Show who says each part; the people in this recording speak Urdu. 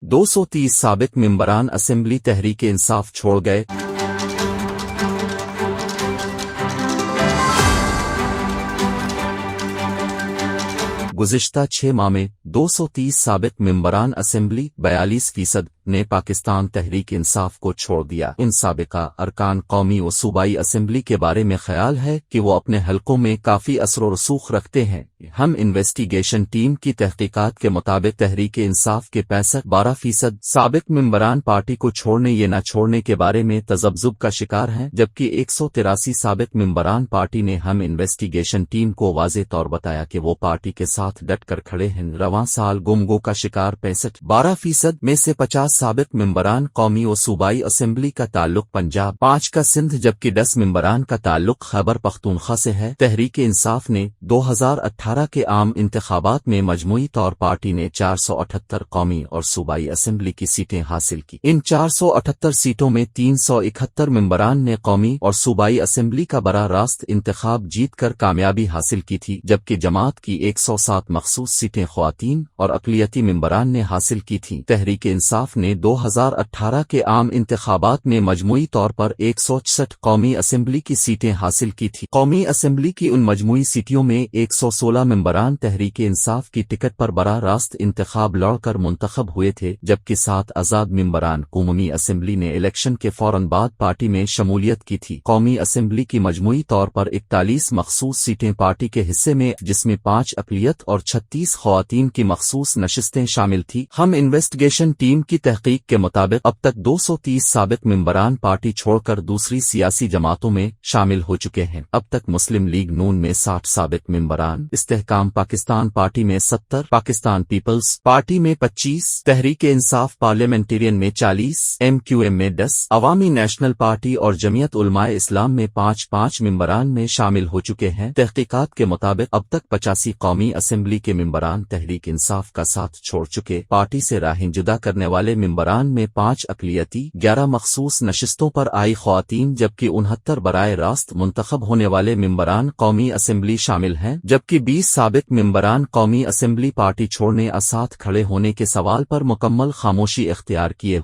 Speaker 1: 230 سابق ممبران اسمبلی تحریک انصاف چھوڑ گئے۔ گزشتہ 6 ماہ میں 230 سابق ممبران اسمبلی 42% نے پاکستان تحریک انصاف کو چھوڑ دیا۔ ان سابقہ ارکان قومی و صوبائی اسمبلی کے بارے میں خیال ہے کہ وہ اپنے حلقوں میں کافی اثر و رسوخ رکھتے ہیں۔ ہم انویسٹیگیشن ٹیم کی تحقیقات کے مطابق تحریک انصاف کے 12% سابق ممبران پارٹی کو چھوڑنے یا نہ چھوڑنے کے بارے میں تذبذب کا شکار ہیں، جبکہ 183 سابق ممبران پارٹی نے ہم انویسٹیگیشن ٹیم کو واضح طور بتایا کہ وہ پارٹی کے ساتھ ڈٹ کر کھڑے ہیں۔ رواں سال گمگو کا شکار 12% میں سے 50 سابق ممبران قومی و صوبائی اسمبلی کا تعلق پنجاب، 5 کا سندھ جبکہ 10 ممبران کا تعلق خیبر پختونخوا سے ہے۔ تحریک انصاف نے 2018 کے عام انتخابات میں مجموعی طور پارٹی نے 478 قومی اور صوبائی اسمبلی کی سیٹیں حاصل کی۔ ان 478 سیٹوں میں 371 ممبران نے قومی اور صوبائی اسمبلی کا براہ راست انتخاب جیت کر کامیابی حاصل کی تھی، جبکہ جماعت کی 107 مخصوص سیٹیں خواتین اور اقلیتی ممبران نے حاصل کی تھیں۔ تحریک انصاف نے 2018 کے عام انتخابات میں مجموعی طور پر 166 قومی اسمبلی کی سیٹیں حاصل کی تھیں۔ قومی اسمبلی کی ان مجموعی سیٹوں میں 116 ممبران تحریک انصاف کی ٹکٹ پر براہ راست انتخاب لڑ کر منتخب ہوئے تھے، جبکہ 7 آزاد ممبران قومی اسمبلی نے الیکشن کے فوراً بعد پارٹی میں شمولیت کی تھی۔ قومی اسمبلی کی مجموعی طور پر 41 مخصوص سیٹیں پارٹی کے حصے میں، جس میں 5 اقلیت اور 36 خواتین کی مخصوص نشستیں شامل تھیں۔ ہم انویسٹیگیشن ٹیم کی تحقیق کے مطابق اب تک 230 سابق ممبران پارٹی چھوڑ کر دوسری سیاسی جماعتوں میں شامل ہو چکے ہیں۔ اب تک مسلم لیگ نون میں 60 سابق ممبران، استحکام پاکستان پارٹی میں 70، پاکستان پیپلز پارٹی میں 25، تحریک انصاف پارلیمنٹیرین میں 40، MQM میں 10، عوامی نیشنل پارٹی اور جمعیت علماء اسلام میں 5 ممبران میں شامل ہو چکے ہیں۔ تحقیقات کے مطابق اب تک 85 قومی اسمبلی کے ممبران تحریک انصاف کا ساتھ چھوڑ چکے۔ پارٹی سے راہیں جدا کرنے والے ممبران میں 5 اقلیتی، 11 مخصوص نشستوں پر آئی خواتین جبکہ 69 براہ راست منتخب ہونے والے ممبران قومی اسمبلی شامل ہیں، جبکہ 20 سابق ممبران قومی اسمبلی پارٹی چھوڑنے اور ساتھ کھڑے ہونے کے سوال پر مکمل خاموشی اختیار کیے